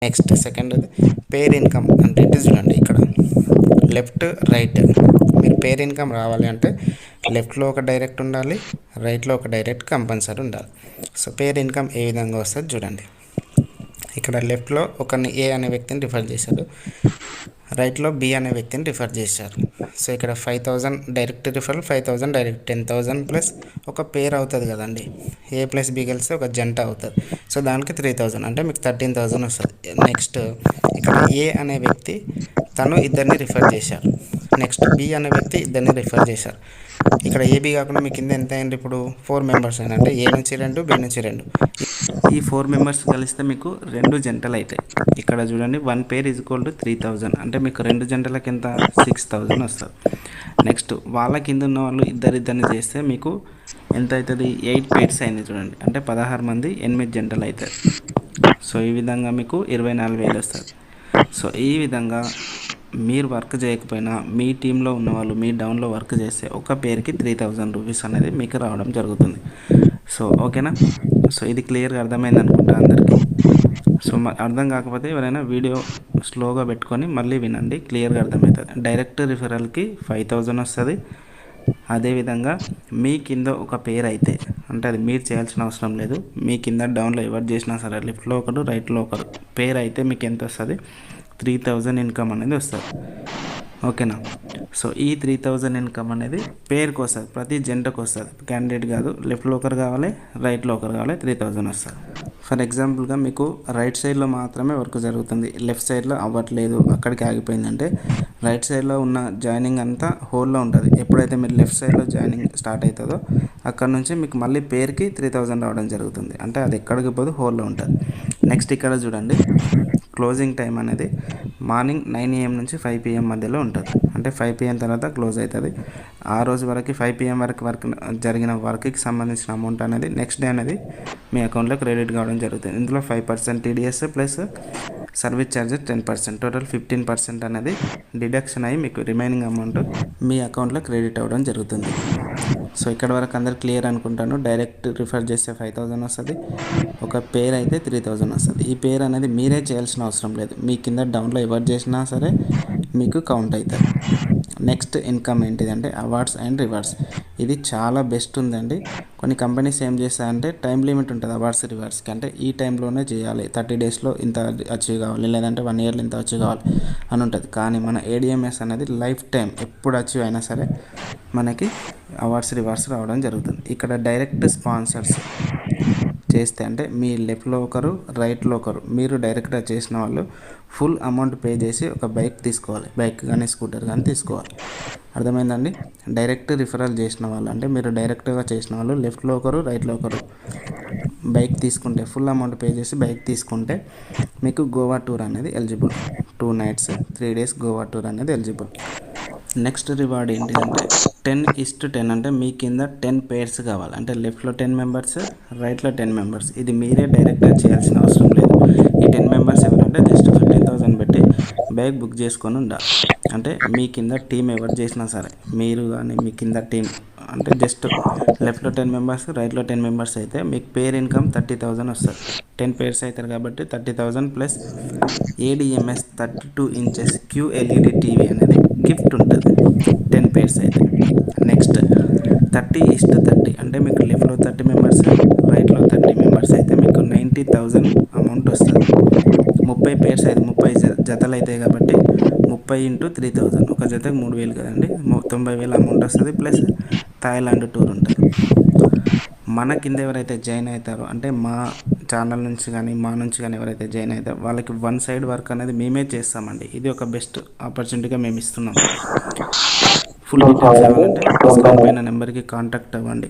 Next సెకండ్ది పేర్ income అంటే ఇటు చూడండి, ఇక్కడ లెఫ్ట్ రైట్ మీరు పేర్ ఇన్కమ్ రావాలి అంటే లెఫ్ట్లో ఒక డైరెక్ట్ ఉండాలి, రైట్లో ఒక డైరెక్ట్ కంపల్సరీ ఉండాలి. సో పేర్ ఇన్కమ్ ఏ విధంగా వస్తుంది చూడండి. ఇక్కడ లెఫ్ట్లో ఒకరిని ఏ అనే వ్యక్తిని రిఫర్ చేశారు, రైట్లో బి అనే వ్యక్తిని రిఫర్ చేశారు. సో ఇక్కడ 5,000 డైరెక్ట్ రిఫరల్, 5,000 డైరెక్ట్, 10,000 ప్లస్ ఒక పేర్ అవుతుంది కదండి. ఏ ప్లస్ బి కలిస్తే ఒక జంట అవుతుంది. సో దానికి 3,000 అంటే మీకు 13,000 వస్తుంది. నెక్స్ట్ ఇక్కడ ఏ అనే వ్యక్తి తను ఇద్దరిని రిఫర్ చేశారు, నెక్స్ట్ బి అనే వ్యక్తి ఇద్దరిని రిఫర్ చేశారు. ఇక్కడ ఏబీ కాకుండా మీ కింద ఎంత అయింది, ఇప్పుడు 4 మెంబర్స్ అయినా అంటే ఏ నుంచి 2, బి నుంచి 2. ఈ 4 మెంబర్స్ కలిస్తే మీకు 2 జంటలు అవుతాయి. ఇక్కడ చూడండి 1 పేర్ ఈజ్ ఈక్వల్ టు 3,000 అంటే మీకు 2 జంటలకి ఎంత 6,000 వస్తుంది. నెక్స్ట్ వాళ్ళ కింద ఉన్న వాళ్ళు ఇద్దరిని చేస్తే మీకు ఎంత అవుతుంది, 8 పేర్స్ అయింది చూడండి, అంటే 16 మంది 8 జంటలు అవుతాయి. సో ఈ విధంగా మీకు 24,000 వస్తుంది. సో ఈ విధంగా మీరు వర్క్ చేయకపోయినా మీ టీంలో ఉన్నవాళ్ళు మీ డౌన్లో వర్క్ చేస్తే ఒక పేరుకి 3,000 రూపీస్ అనేది మీకు రావడం జరుగుతుంది. సో ఓకేనా. సో ఇది క్లియర్గా అర్థమైంది అనుకుంటా అందరికీ. సో అర్థం కాకపోతే ఎవరైనా వీడియో స్లోగా పెట్టుకొని మళ్ళీ వినండి, క్లియర్గా అర్థమవుతుంది. డైరెక్ట్ రిఫరల్కి 5,000 వస్తుంది. అదేవిధంగా మీ కింద ఒక పేరు అయితే, అంటే అది మీరు చేయాల్సిన అవసరం లేదు, మీ కింద డౌన్లో ఎవరు చేసినా సరే లెఫ్ట్లో ఒకరు రైట్లో ఒకరు పేరు అయితే మీకు ఎంత వస్తుంది, 3,000 ఇన్కమ్ అనేది వస్తుంది. ఓకేనా. సో ఈ 3,000 ఇన్కమ్ అనేది పేరుకి వస్తుంది, ప్రతి జంటకు వస్తుంది, క్యాండిడేట్ కాదు. లెఫ్ట్లో ఒకరు కావాలి, రైట్లో ఒకరు కావాలి, 3,000 వస్తుంది. ఫర్ ఎగ్జాంపుల్గా మీకు రైట్ సైడ్లో మాత్రమే వర్క్ జరుగుతుంది, లెఫ్ట్ సైడ్లో అవ్వట్లేదు, అక్కడికి ఆగిపోయిందంటే రైట్ సైడ్లో ఉన్న జాయినింగ్ అంతా హోల్లో ఉంటుంది. ఎప్పుడైతే మీరు లెఫ్ట్ సైడ్లో జాయినింగ్ స్టార్ట్ అవుతుందో అక్కడ నుంచి మీకు మళ్ళీ పేరుకి 3,000 రావడం జరుగుతుంది, అంటే అది ఎక్కడికి పోదు హోల్లో ఉంటుంది. నెక్స్ట్ ఇక్కడ చూడండి, క్లోజింగ్ టైం అనేది మార్నింగ్ 9 AM నుంచి 5 PM మధ్యలో ఉంటుంది, అంటే 5 PM తర్వాత క్లోజ్ అవుతుంది. ఆ రోజు వరకు 5 PM వరకు జరిగిన వర్క్కి సంబంధించిన అమౌంట్ అనేది నెక్స్ట్ డే అనేది మీ అకౌంట్లో క్రెడిట్ కావడం జరుగుతుంది. ఇందులో 5% TDS plus service charges 10%, total 15% అనేది డిడక్షన్ అయ్యి మీకు రిమైనింగ్ అమౌంట్ మీ అకౌంట్లో క్రెడిట్ అవ్వడం జరుగుతుంది. సో ఇక్కడ వరకు అందరు క్లియర్ అనుకుంటాను. డైరెక్ట్ రిఫర్ చేస్తే 5,000 వస్తుంది, ఒక పేరు అయితే 3,000 వస్తుంది. ఈ పేరు అనేది మీరే చేయాల్సిన అవసరం లేదు, మీ కింద డౌన్లో ఎవరు చేసినా సరే మీకు కౌంట్ అవుతుంది. నెక్స్ట్ ఇన్కమ్ ఏంటిదంటే అవార్డ్స్ అండ్ రివార్డ్స్. ఇది చాలా బెస్ట్ ఉందండి. కొన్ని కంపెనీస్ ఏం చేస్తాయంటే టైం లిమిట్ ఉంటుంది అవార్డ్స్ రివార్డ్స్కి, అంటే ఈ టైంలోనే చేయాలి, 30 డేస్లో ఇంత అచీవ్ కావాలి, లేదంటే 1 ఇయర్లో ఇంత అచీవ్ కావాలి అని ఉంటుంది. కానీ మన ADMS అనేది లైఫ్ టైం ఎప్పుడు అచీవ్ అయినా సరే మనకి అవార్డ్స్ రివార్డ్స్ రావడం జరుగుతుంది. ఇక్కడ డైరెక్ట్ స్పాన్సర్స్ చేస్తే అంటే మీ లెఫ్ట్లో ఒకరు రైట్లో ఒకరు మీరు డైరెక్ట్గా చేసిన వాళ్ళు ఫుల్ అమౌంట్ పే చేసి ఒక బైక్ తీసుకోవాలి, బైక్ కానీ స్కూటర్ కానీ తీసుకోవాలి. అర్థమైందండి. డైరెక్ట్ రిఫరల్ చేసిన వాళ్ళు అంటే మీరు డైరెక్ట్గా చేసిన వాళ్ళు లెఫ్ట్లో ఒకరు రైట్లో ఒకరు బైక్ తీసుకుంటే ఫుల్ అమౌంట్ పే చేసి బైక్ తీసుకుంటే మీకు గోవా టూర్ అనేది eligible. 2 nights 3 days Goa tour అనేది ఎలిజిబుల్. నెక్స్ట్ రివార్డ్ ఏంటిదంటే 10:10 అంటే మీ కింద 10 పేర్స్ కావాలి, అంటే లెఫ్ట్లో 10 మెంబర్స్ రైట్లో 10 మెంబర్స్. ఇది మీరే డైరెక్ట్గా చేయాల్సిన అవసరం లేదు. ఈ 10 మెంబర్స్ ఎవరంటే జస్ట్ 15,000 పెట్టి బైక్ బుక్ చేసుకొని ఉండాలి. అంటే మీ కింద టీం ఎవరు చేసినా సరే మీరు కానీ మీ కింద టీం అంటే జస్ట్ లెఫ్ట్లో 10 మెంబర్స్ రైట్లో 10 మెంబర్స్ అయితే మీకు పేర్ ఇన్కమ్ 30,000 వస్తుంది. 10 పేర్స్ అవుతారు కాబట్టి 30,000 plus ADMS 32 inches QLED TV అనేది గిఫ్ట్ ఉంటుంది 10 పేర్స్ అయితే. నెక్స్ట్ 30:30 అంటే మీకు లెఫ్ట్లో 30 మెంబర్స్ రైట్లో 30 మెంబర్స్ అయితే మీకు 90,000 అమౌంట్ వస్తుంది. 30 పేర్స్ అయితే 30 జతలు అవుతాయి కాబట్టి 30 × 3,000 ఒక జతకు 3,000 కదండి, 90,000 అమౌంట్ వస్తుంది. ప్లస్ థాయిలాండ్ టూర్ ఉంటుంది. మన కింద ఎవరైతే జాయిన్ అవుతారో అంటే మా ఛానల్ నుంచి కానీ మా నుంచి కానీ ఎవరైతే జాయిన్ అవుతారో వాళ్ళకి 1 side వర్క్ అనేది మేమే చేస్తామండి. ఇది ఒక బెస్ట్ ఆపర్చునిటీగా మేము ఇస్తున్నాం. ఫుల్ డీటెయిల్స్ కావాలంటే స్క్రీన్ పైన నెంబర్కి కాంటాక్ట్ అవ్వండి.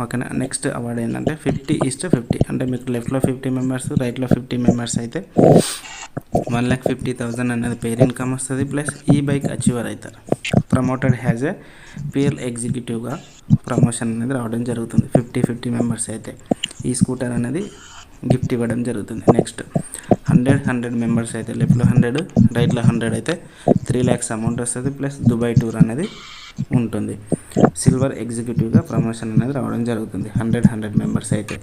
ఓకేనా. నెక్స్ట్ అవార్డ్ ఏంటంటే 50:50 అంటే మీకు లెఫ్ట్లో 50 మెంబర్స్ రైట్లో 50 మెంబర్స్ అయితే 1,50,000 అనేది పేర్ ఇన్కమ్ వస్తుంది. ప్లస్ ఈ బైక్ అచీవర్ అవుతారు. ప్రమోటెడ్ హ్యాజ్ ఏ PL ఎగ్జిక్యూటివ్గా ప్రమోషన్ అనేది రావడం జరుగుతుంది. 50 మెంబర్స్ అయితే ఈ స్కూటర్ అనేది గిఫ్ట్ ఇవ్వడం జరుగుతుంది. నెక్స్ట్ 100 మెంబర్స్ అయితే లెఫ్ట్లో 100 రైట్లో 100 అయితే 3 lakhs అమౌంట్ వస్తుంది. ప్లస్ దుబాయ్ టూర్ అనేది ఉంటుంది. సిల్వర్ ఎగ్జిక్యూటివ్గా ప్రమోషన్ అనేది రావడం జరుగుతుంది. 100 మెంబర్స్ అయితే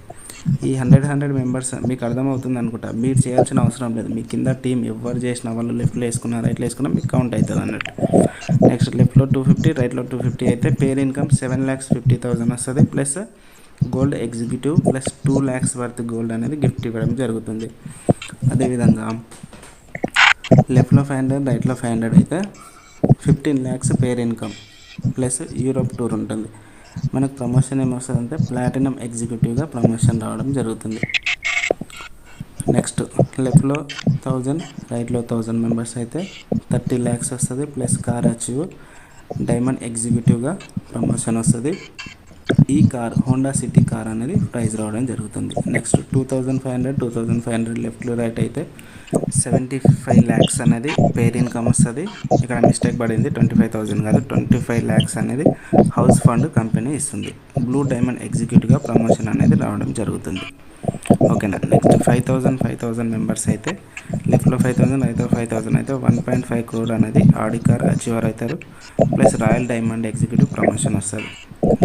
ఈ 100 మెంబర్స్ మీకు అర్థమవుతుంది అనుకుంటా. మీరు చేయాల్సిన అవసరం లేదు. మీ కింద టీం ఎవరు చేసినా వాళ్ళు లెఫ్ట్లో వేసుకున్నా రైట్లో వేసుకున్నా మీకు కౌంట్ అవుతుంది అన్నట్టు. నెక్స్ట్ లెఫ్ట్లో 250, రైట్లో 250 అయితే పేర్ ఇన్కమ్ 7,50,000 వస్తుంది. Plus gold executive plus 2 lakhs worth gold అనేది గిఫ్ట్ ఇవ్వడం జరుగుతుంది. అదేవిధంగా లెఫ్ట్లో 500, రైట్లో 500 అయితే 15 lakhs పేర్ ఇన్కమ్ ప్లస్ యూరోప్ టూర్ ఉంటుంది. మనకు ప్రమోషన్ ఏమొస్తుందంటే ప్లాటినం ఎగ్జిక్యూటివ్గా ప్రమోషన్ రావడం జరుగుతుంది. నెక్స్ట్ లెఫ్ట్లో 1000, రైట్లో 1000 మెంబర్స్ అయితే 30 lakhs వస్తుంది. ప్లస్ కార్ అచీవ్ డైమండ్ ఎగ్జిక్యూటివ్గా ప్రమోషన్ వస్తుంది. ఈ కార్ హోండా సిటీ కార్ అనేది ప్రైజ్ రావడం జరుగుతుంది. నెక్స్ట్ 2,500 లెఫ్ట్లో రైట్ అయితే 75 lakhs అనేది పేర్ ఇన్కమ్ వస్తుంది. ఇక్కడ మిస్టేక్ పడింది, 25,000 కాదు, 25 lakhs అనేది హౌస్ ఫండ్ కంపెనీ ఇస్తుంది. బ్లూ డైమండ్ ఎగ్జిక్యూటివ్గా ప్రమోషన్ అనేది రావడం జరుగుతుంది. ఓకేనా. నెక్స్ట్ 5,000 మెంబర్స్ అయితే లెఫ్ట్లో 5,000, రైట్లో 5,000 అయితే 1.5 crore అనేది ఆడి కార్ అచీవర్ అవుతారు. Plus royal diamond executive promotion వస్తుంది.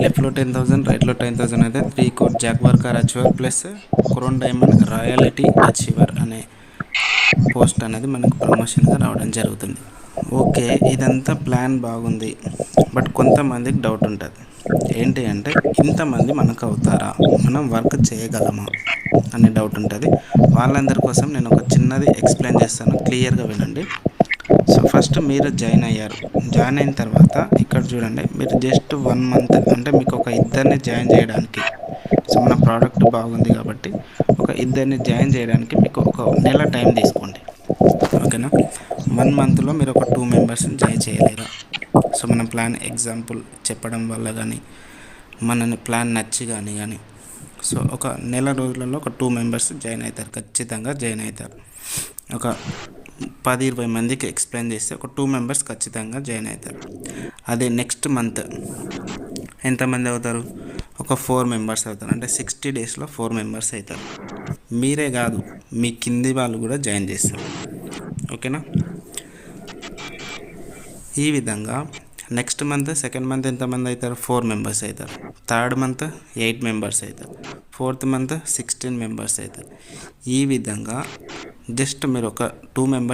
లెఫ్ట్లో 10,000, రైట్లో 10,000 అయితే 3 crore Jaguar car achiever plus crown diamond royalty achiever అనే పోస్ట్ అనేది మనకు ప్రమోషన్గా రావడం జరుగుతుంది. ఓకే, ఇదంతా ప్లాన్ బాగుంది. బట్ కొంతమందికి డౌట్ ఉంటుంది. ఏంటి అంటే ఇంతమంది మనకు అవుతారా, మనం వర్క్ చేయగలమా అనే డౌట్ ఉంటుంది. వాళ్ళందరి కోసం నేను ఒక చిన్నది ఎక్స్ప్లెయిన్ చేస్తాను, క్లియర్గా వినండి. సో ఫస్ట్ మీరు జాయిన్ అయ్యారు. జాయిన్ అయిన తర్వాత ఇక్కడ చూడండి, మీరు జస్ట్ 1 month అంటే మీకు ఒక ఇద్దరిని జాయిన్ చేయడానికి, సో మన ప్రోడక్ట్ బాగుంది కాబట్టి ఒక ఇద్దరిని జాయిన్ చేయడానికి మీకు ఒక నెల టైం తీసుకోండి. ఓకేనా. 1 monthలో మీరు ఒక 2 మెంబర్స్ని జాయిన్ చేయలేరా? సో మన ప్లాన్ ఎగ్జాంపుల్ చెప్పడం వల్ల కానీ మనని ప్లాన్ నచ్చి కానీ సో ఒక నెల రోజులలో ఒక 2 మెంబర్స్ జాయిన్ అవుతారు, ఖచ్చితంగా జాయిన్ అవుతారు. ఒక 10-20 మందికి ఎక్స్ప్లెయిన్ చేస్తే ఒక 2 మెంబర్స్ ఖచ్చితంగా జాయిన్ అవుతారు. అదే నెక్స్ట్ మంత్ ఎంతమంది అవుతారు? ఒక 4 మెంబర్స్ అవుతారు. అంటే 60 daysలో 4 మెంబర్స్ అవుతారు. మీరే కాదు, మీ కింది వాళ్ళు కూడా జాయిన్ చేస్తారు. ఓకేనా. ఈ విధంగా నెక్స్ట్ మంత్ సెకండ్ మంత్ ఎంతమంది అవుతారు? 4 మెంబర్స్ అవుతారు. థర్డ్ మంత్ 8 మెంబర్స్ అవుతారు. ఫోర్త్ మంత్ 16 మెంబర్స్ అవుతారు. ఈ విధంగా జస్ట్ మీరు ఒక 2 మెంబర్స్